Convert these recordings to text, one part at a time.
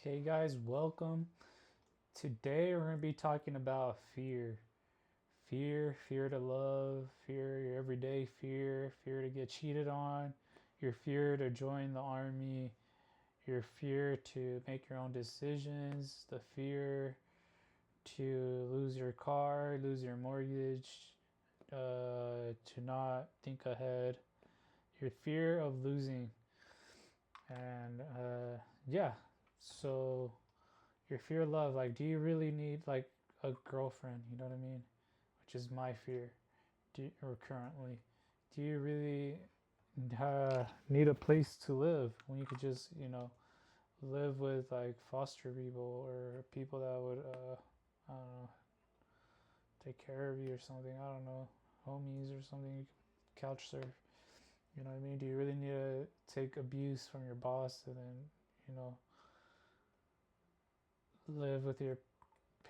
Okay, guys, welcome. Today we're going to be talking about fear. Fear to love, fear your everyday fear to get cheated on, your fear to join the army, your fear to make your own decisions, the fear to lose your car, lose your mortgage, to not think ahead, your fear of losing. And yeah, so your fear of love, like, do you really need like a girlfriend? You know what I mean? Which is my fear. Or currently, do you really need a place to live when you could just, live with like foster people or people that would, I don't know, take care of you or something? I don't know, homies or something. You could couch surf. You know what I mean? Do you really need to take abuse from your boss and then, you know, live with your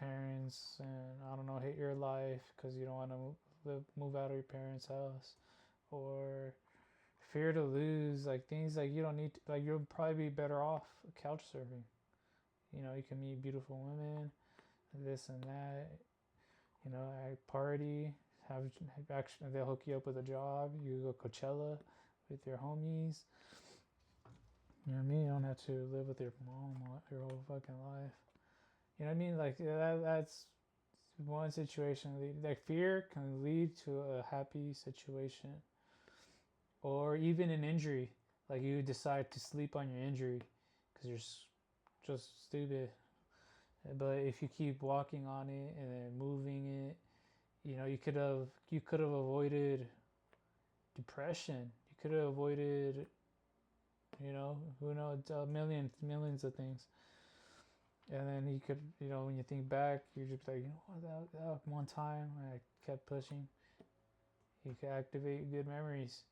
parents and I don't know, hate your life because you don't want to move out of your parents' house, or fear to lose, like things like you don't need to, like you'll probably be better off couch surfing. You know, you can meet beautiful women, this and that. You know, at party, have actually they'll hook you up with a job. You go Coachella with your homies. You know what I mean? You don't have to live with your mom your whole fucking life. You know what I mean? Like that's one situation. Like fear can lead to a happy situation, or even an injury. Like you decide to sleep on your injury because you're just stupid. But if you keep walking on it and then moving it, you could have avoided depression. You could have avoided, who knows, millions of things. And then you could, when you think back, you're just like, you know what, that one time I kept pushing. You could activate good memories.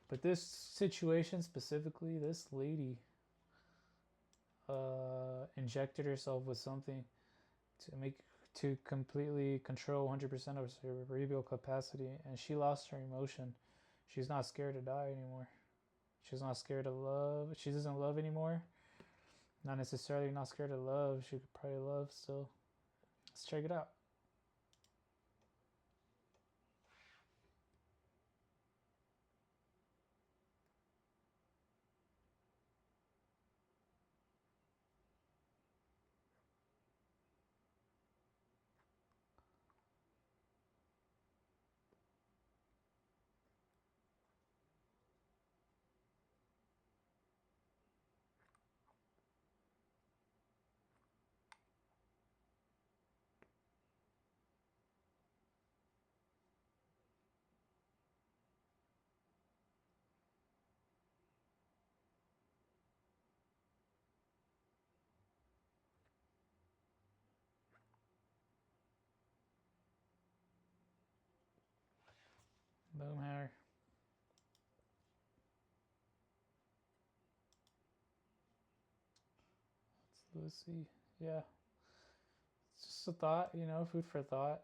But this situation specifically, this lady injected herself with something to completely control 100% of her cerebral capacity, and she lost her emotion. She's not scared to die anymore. She's not scared of love. She doesn't love anymore. Not necessarily not scared of love. She could probably love still. Let's check it out. Boom hair. Let's see. Yeah. It's just a thought, food for thought.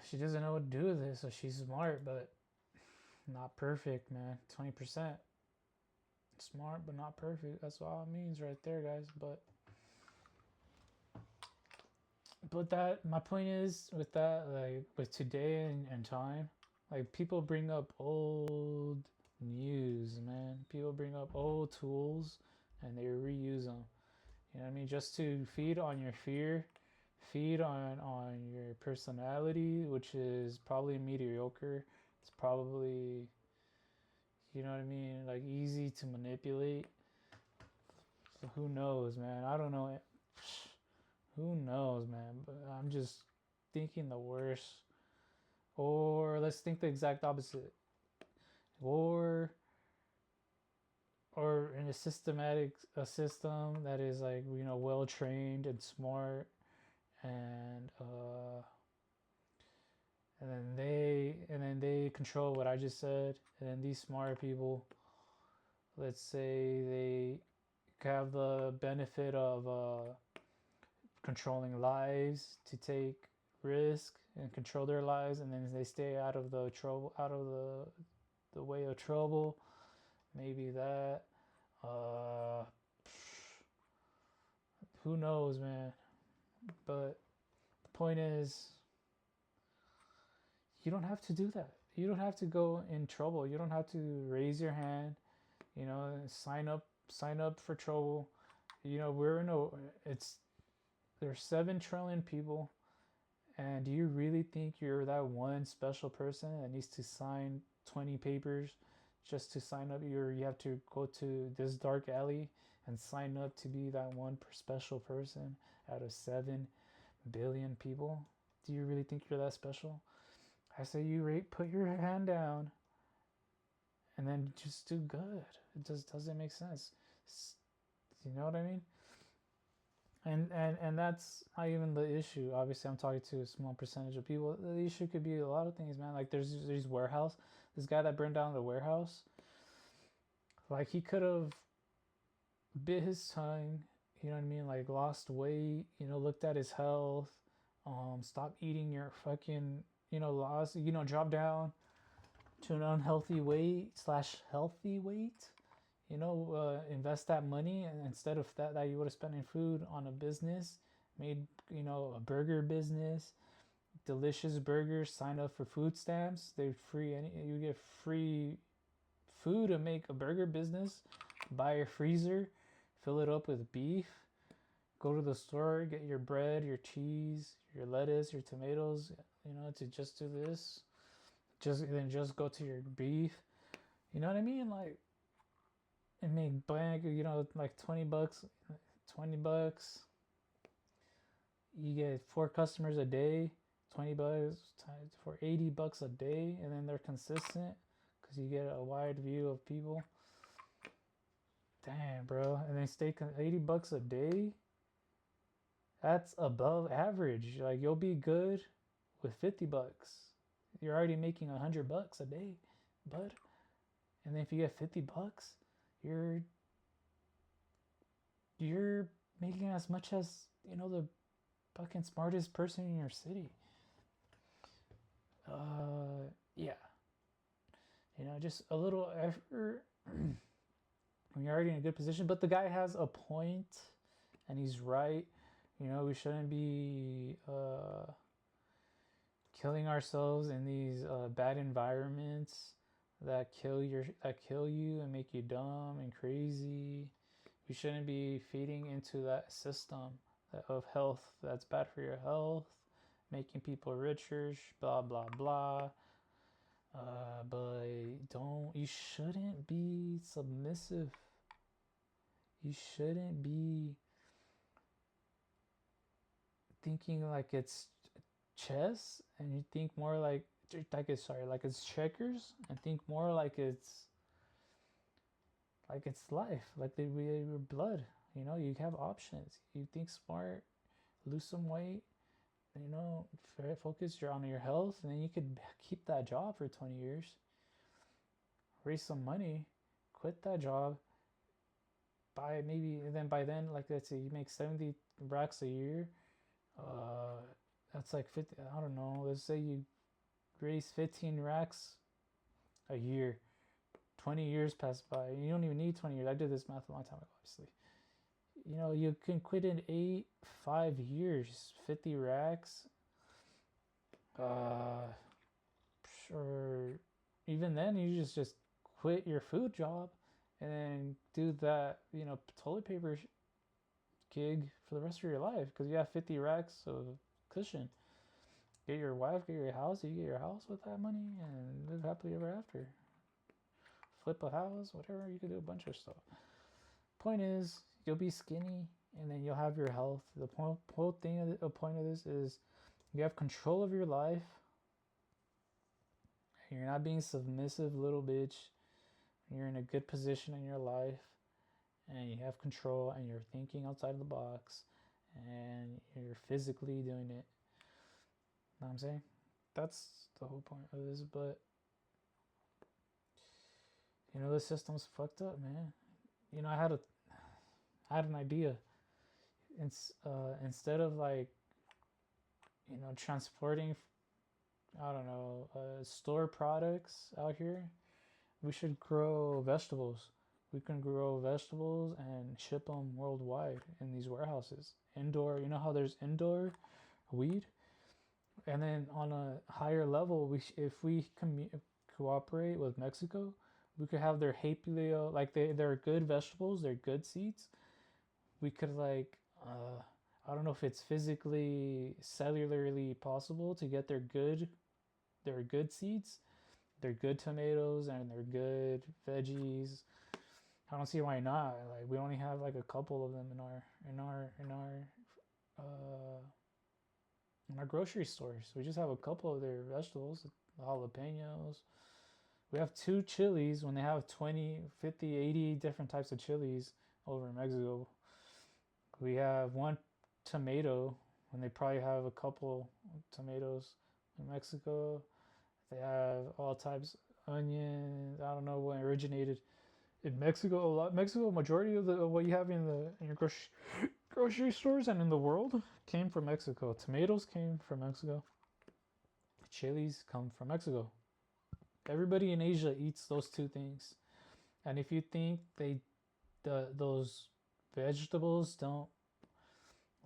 She doesn't know what to do with this, so she's smart, but not perfect, man. 20%. Smart, but not perfect. That's all it means right there, guys. But that, my point is with that, like with today and time, like people bring up old news, man. People bring up old tools and they reuse them. You know what I mean? Just to feed on your fear, feed on your personality, which is probably mediocre. It's probably, you know what I mean, like easy to manipulate. So who knows, man? I don't know. Who knows, man? But I'm just thinking the worst. Or let's think the exact opposite. Or in a system that is like, well trained and smart, and and then they control what I just said, and then these smart people, let's say they have the benefit of controlling lives, to take risk and control their lives, and then they stay out of the trouble, out of the way of trouble. Maybe that. Uh, who knows, man? But the point is, you don't have to do that. You don't have to go in trouble. You don't have to raise your hand. Sign up for trouble. We're in a. It's There's 7 trillion people, and do you really think you're that one special person that needs to sign 20 papers just to sign up? You have to go to this dark alley and sign up to be that one special person out of 7 billion people. Do you really think you're that special? I say put your hand down and then just do good. It just doesn't make sense. You know what I mean? And that's not even the issue. Obviously, I'm talking to a small percentage of people. The issue could be a lot of things, man. Like there's warehouse. This guy that burned down the warehouse, like he could have bit his tongue. You know what I mean? Like lost weight. Looked at his health. Stop eating your fucking. Lost. Drop down to an unhealthy weight / healthy weight. Invest that money, and instead of that you would have spent in food on a business, made a burger business, delicious burgers. Sign up for food stamps. You get free food to make a burger business. Buy a freezer, fill it up with beef. Go to the store, get your bread, your cheese, your lettuce, your tomatoes. To just do this. Just go to your beef. You know what I mean? Like. And make blank, like $20. $20. You get 4 customers a day. $20 for $80 a day, and then they're consistent because you get a wide view of people. Damn, bro, and they stay $80 a day. That's above average. Like you'll be good with $50. You're already making $100 a day, bud. And then if you get $50. You're making as much as the fucking smartest person in your city. Yeah. Just a little effort when you're already in a good position. But the guy has a point, and he's right. We shouldn't be killing ourselves in these bad environments that kill you and make you dumb and crazy. We shouldn't be feeding into that system of health that's bad for your health, making people richer, blah blah blah. But you shouldn't be submissive. You shouldn't be thinking like it's chess, and you think more like it's checkers, and think more like it's life, like your blood. You have options. You think smart, lose some weight, focus on your health, and then you could keep that job for 20 years, raise some money, quit that job, and then by then, like let's say you make 70 racks a year, that's like 50, I don't know, let's say you raise 15 racks a year. 20 years pass by. You don't even need 20 years. I did this math a long time ago, obviously. You can quit in 5 years. 50 racks. Or even then, you just quit your food job and then do that, toilet paper gig for the rest of your life because you have 50 racks of cushion. Get your wife, get your house. You get your house with that money and live happily ever after. Flip a house, whatever. You can do a bunch of stuff. Point is, you'll be skinny and then you'll have your health. The point of this is you have control of your life. You're not being submissive little bitch. You're in a good position in your life and you have control and you're thinking outside of the box and you're physically doing it. Know what I'm saying? That's the whole point of this. But the system's fucked up, man. I had an idea. Instead of transporting, I don't know, store products out here, we should grow vegetables. We can grow vegetables and ship them worldwide in these warehouses. Indoor, you know how there's indoor weed? And then on a higher level, if we cooperate with Mexico, we could have their hapilio, like they're good vegetables, they're good seeds. We could like, I don't know if it's physically, cellularly possible to get their good seeds, their good tomatoes, and their good veggies. I don't see why not. Like we only have like a couple of them uh, in our grocery stores. We just have a couple of their vegetables, jalapenos. We have two chilies when they have 20, 50, 80 different types of chilies over in Mexico. We have one tomato when they probably have a couple tomatoes in Mexico. They have all types of onions. I don't know when it originated in Mexico. A lot Mexico, majority of what you have in your grocery stores and in the world came from Mexico. Tomatoes came from Mexico. Chilies come from Mexico. Everybody in Asia eats those two things. And if you think those vegetables don't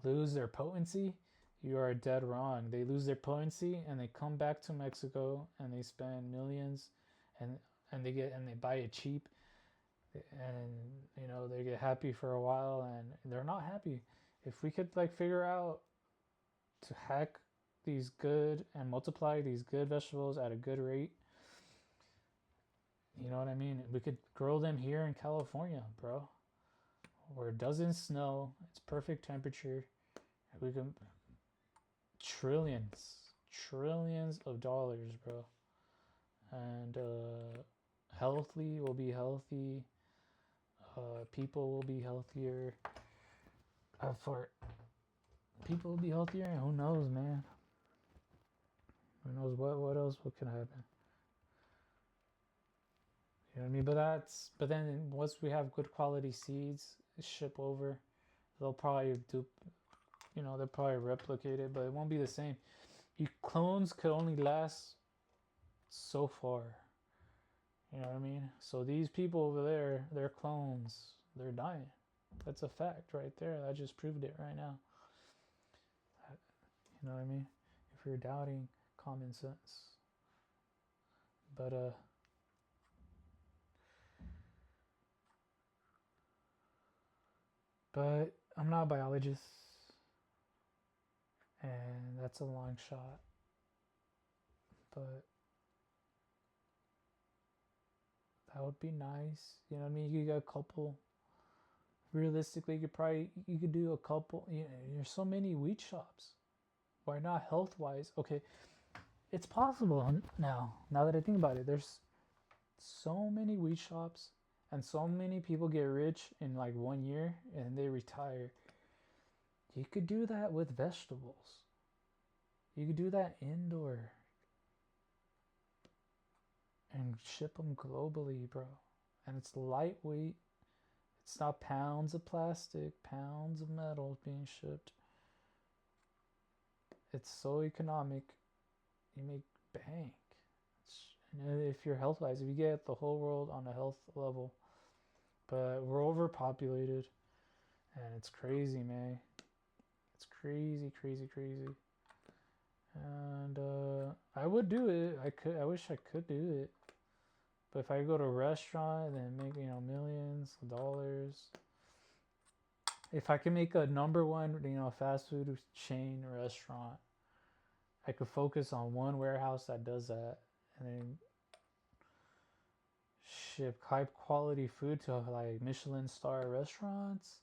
lose their potency, you are dead wrong. They lose their potency and they come back to Mexico and they spend millions and they buy it cheap, and they get happy for a while and they're not happy. If we could like figure out to hack these good and multiply these good vegetables at a good rate, you know what I mean? We could grow them here in California, bro, where it doesn't snow. It's perfect temperature. We can trillions of dollars, bro. And healthy will be healthy. People will be healthier. For people will be healthier, and who knows, man? Who knows what else? What can happen? You know what I mean? But then once we have good quality seeds, ship over, they'll probably do. They'll probably replicate it, but it won't be the same. Clones could only last so far. You know what I mean? So these people over there, they're clones. They're dying. That's a fact right there. I just proved it right now. You know what I mean? If you're doubting common sense. But I'm not a biologist, and that's a long shot. But that would be nice. You know what I mean? You got a couple. Realistically, you could do a couple. There's so many weed shops. Why not health wise? Okay, it's possible now. Now that I think about it, there's so many weed shops, and so many people get rich in like 1 year and they retire. You could do that with vegetables. You could do that indoor and ship them globally, bro. And it's lightweight. It's not pounds of plastic, pounds of metal being shipped. It's so economic. You make bank. If you're health wise, if you get the whole world on a health level. But we're overpopulated, and it's crazy, man. It's crazy. And I would do it. I wish I could do it. But if I go to a restaurant and make millions of dollars, if I can make a number one fast food chain restaurant, I could focus on one warehouse that does that, and then ship high quality food to like Michelin star restaurants,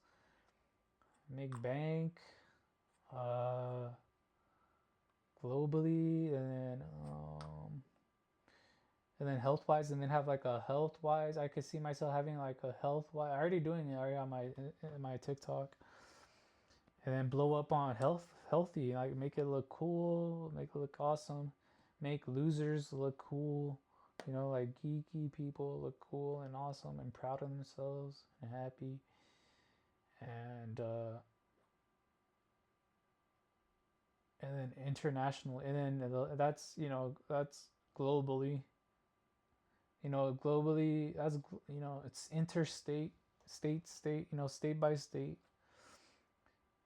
make bank globally, and then health wise, and then have like a health wise. I could see myself having like a health wise. I already doing it already on my TikTok, and then blow up on healthy. Like make it look cool, make it look awesome, make losers look cool. Like geeky people look cool and awesome and proud of themselves and happy. And then international, and then that's globally. Globally, it's interstate, state, state by state,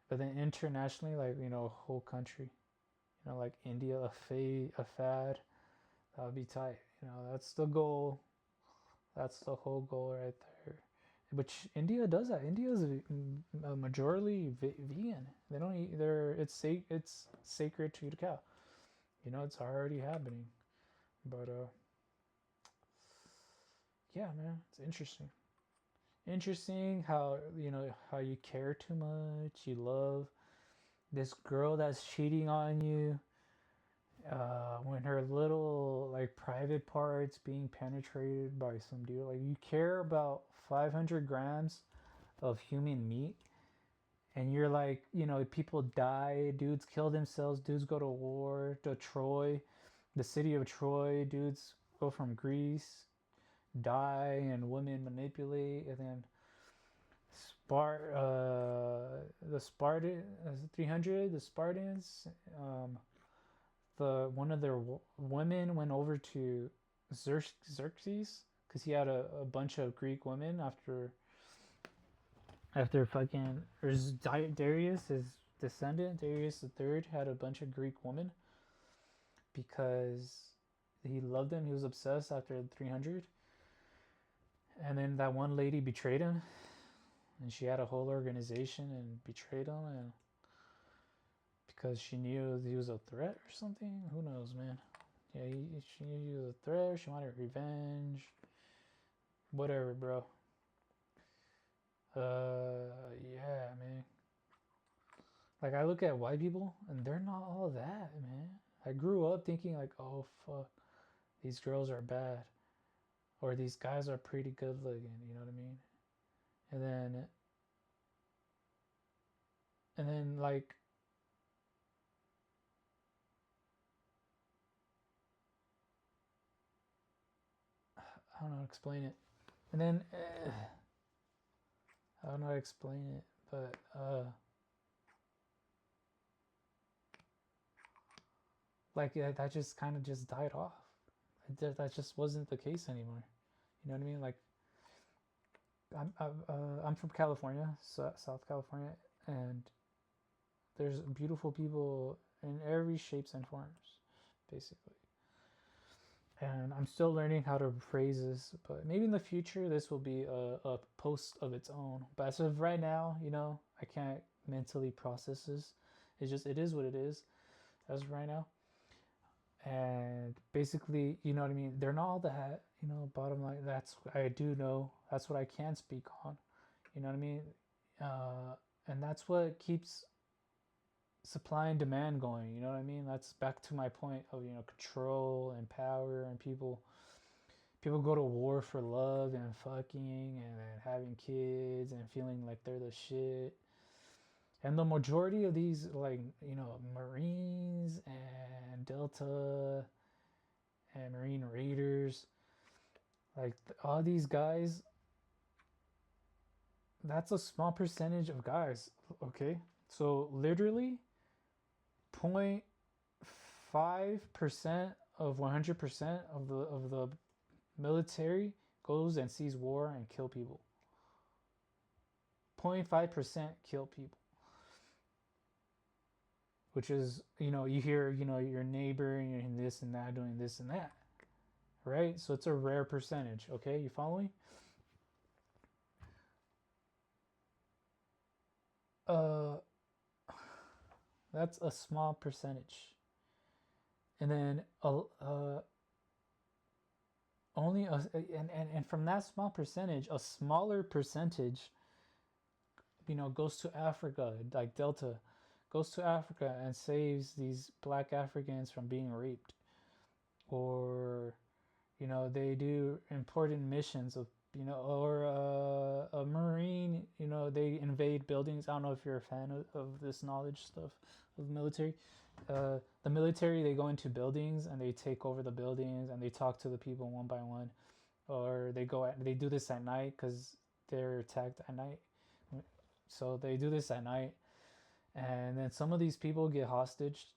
but then internationally, like, a whole country, like India, a fad, that would be tight. That's the goal. That's the whole goal right there. Which India does that. India is a majority vegan. They don't eat. It's sacred to eat a cow. It's already happening. But yeah, man, it's interesting. Interesting how how you care too much. You love this girl that's cheating on you. When her little like private parts being penetrated by some dude, like you care about 500 grams of human meat, and you're like, people die, dudes kill themselves, dudes go to war, to Troy, the city of Troy, dudes go from Greece, die, and women manipulate, and then the Spartan, 300, the Spartans, one of their women went over to Xerxes because he had a bunch of Greek women after fucking Darius, his descendant, Darius the Third, had a bunch of Greek women because he loved them. He was obsessed after 300. And then that one lady betrayed him, and she had a whole organization and betrayed him, and because she knew he was a threat or something. Who knows, man? Yeah, she knew he was a threat. She wanted revenge. Whatever, bro. Yeah, man. Like, I look at white people, and they're not all that, man. I grew up thinking, like, oh, fuck, these girls are bad. Or these guys are pretty good looking, you know what I mean? And then, like, I don't know how to explain it. And then, I don't know how to explain it, but, like, yeah, that just kind of just died off. That just wasn't the case anymore. You know what I mean? Like, I'm from California, South California, and there's beautiful people in every shapes and forms, basically. And I'm still learning how to phrase this, but maybe in the future this will be a post of its own. But as of right now, I can't mentally process this. It is what it is as of right now. And basically, you know what I mean? They're not all that, bottom line. That's what I do know. That's what I can speak on. You know what I mean? And that's what keeps supply and demand going. You know what I mean? That's back to my point of control and power, and people go to war for love and fucking and having kids and feeling like they're the shit. And the majority of these, like, Marines and Delta and Marine Raiders, like all these guys, that's a small percentage of guys. Okay, so literally 0.5% of 100% of the military goes and sees war and kill people. 0.5% kill people, which is, you hear, your neighbor and this and that doing this and that, right? So it's a rare percentage. Okay, you follow me? uh that's a small percentage. And then only and from that small percentage, a smaller percentage goes to Africa, like Delta goes to Africa and saves these black Africans from being raped. Or they do important missions of, or a Marine, they invade buildings. I don't know if you're a fan of this knowledge stuff of military. The military, they go into buildings and they take over the buildings and they talk to the people one by one. Or they do this at night because they're attacked at night. So they do this at night, and then some of these people get hostage.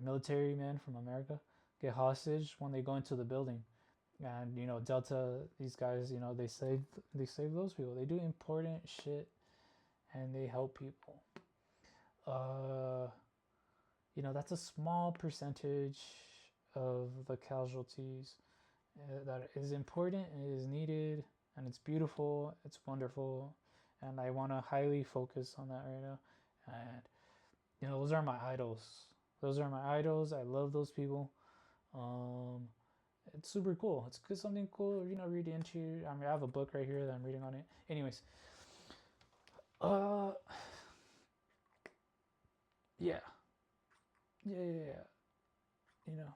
Military men from America get hostage when they go into the building. And Delta, these guys, they save those people. They do important shit, and they help people. uh that's a small percentage of the casualties that is important and is needed, and it's beautiful, it's wonderful, and I want to highly focus on that right now. And those are my idols. Those are my idols. I love those people. um it's super cool. It's good, something cool, read into. I mean, I have a book right here that I'm reading on it. Anyways, uh yeah, yeah. you know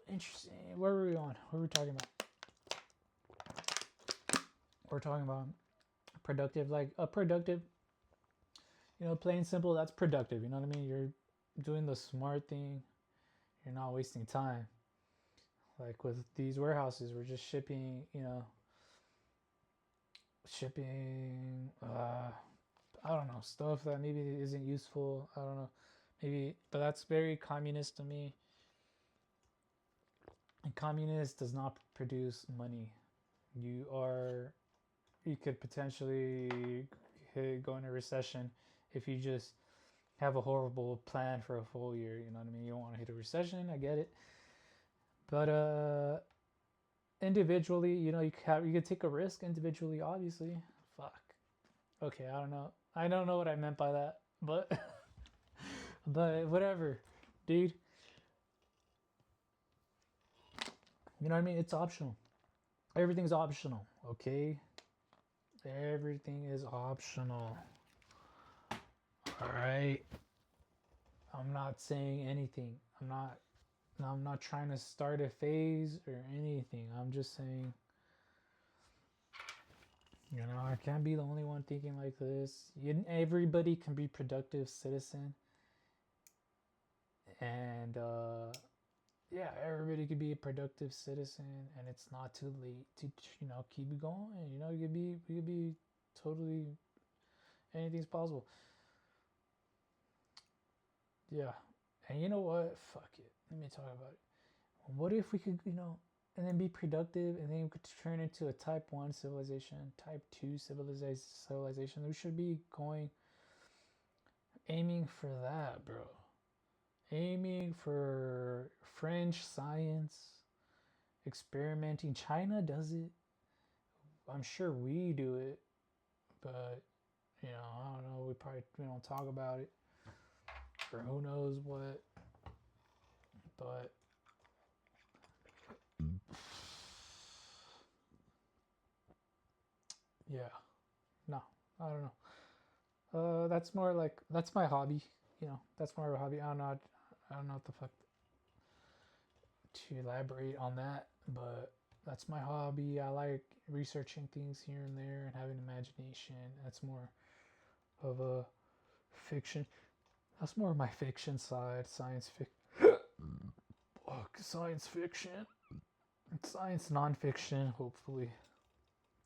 Interesting. Where were we on? What were we talking about? We're talking about productive, like a productive, plain simple. That's productive. You know what I mean? You're doing the smart thing. You're not wasting time. Like with these warehouses, we're just shipping. Shipping. I don't know, stuff that maybe isn't useful. I don't know. Maybe, but that's very communist to me. And communist does not produce money. You are you could potentially go into recession if you just have a horrible plan for a full year. You know what I mean? You don't want to hit a recession. I get it, but individually, you could take a risk individually. Obviously, fuck. Okay, I don't know. I don't know what I meant by that, but but whatever, dude. You know what I mean? It's optional. Everything's optional. Okay, everything is optional. All right. I'm not saying anything. I'm not trying to start a phase or anything. I'm just saying, I can't be the only one thinking like this. Everybody can be productive citizen, and yeah, everybody could be a productive citizen, and it's not too late to keep going. You could be totally, anything's possible. Yeah, and you know what? Fuck it. Let me talk about it. What if we could, and then be productive, and then we could turn into a type 1 civilization, type 2 civilization? We should be aiming for that, bro. Aiming for French science, experimenting. China does it. I'm sure we do it, but, I don't know. We don't talk about it, or who knows what, but yeah, no, I don't know. That's more like, that's my hobby. That's more of a hobby. I don't know what the fuck to elaborate on that, but that's my hobby. I like researching things here and there and having imagination. That's more of a fiction. That's more of my fiction side, science fiction, science nonfiction, hopefully,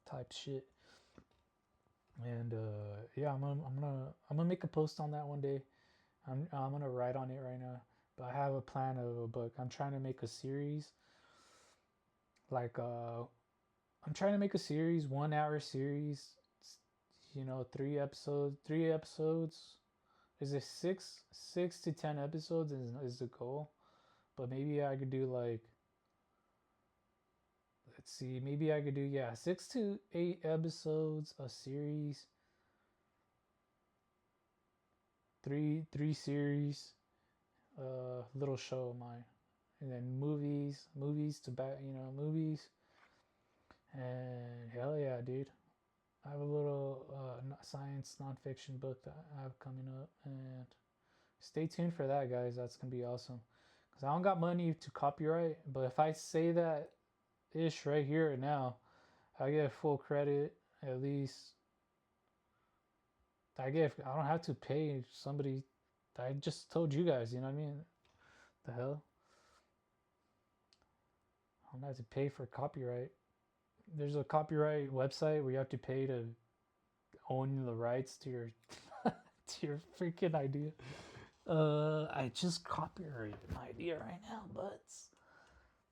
type shit. And yeah, I'm gonna make a post on that one day. I'm gonna write on it right now. But I have a plan of a book. I'm trying to make a series. Like I'm trying to make a series, 1 hour series. 3 episodes. 3 episodes. Is it six to 10 episodes is the goal? But maybe I could do like, let's see, maybe I could do, yeah, 6 to 8 episodes a series. Three series, little show of mine, and then movies to back, movies, and hell yeah, dude. I have a little science nonfiction book that I have coming up, and stay tuned for that, guys. That's gonna be awesome. Cause I don't got money to copyright, but if I say that ish right here and now, I get full credit. At least I don't have to pay somebody. I just told you guys, you know what I mean? The hell? I don't have to pay for copyright. There's a copyright website where you have to pay to own the rights to your to your freaking idea. I just copyrighted my idea right now, but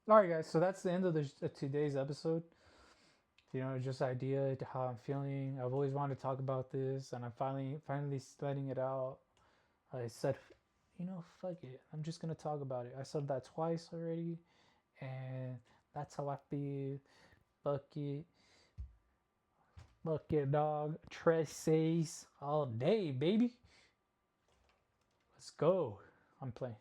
All right, guys. So that's the end of today's episode. Just idea to how I'm feeling. I've always wanted to talk about this, and I'm finally letting it out. I said, fuck it. I'm just gonna talk about it. I said that twice already, and that's how I feel. Bucket, bucket dog, Tressays all day, baby. Let's go. I'm playing.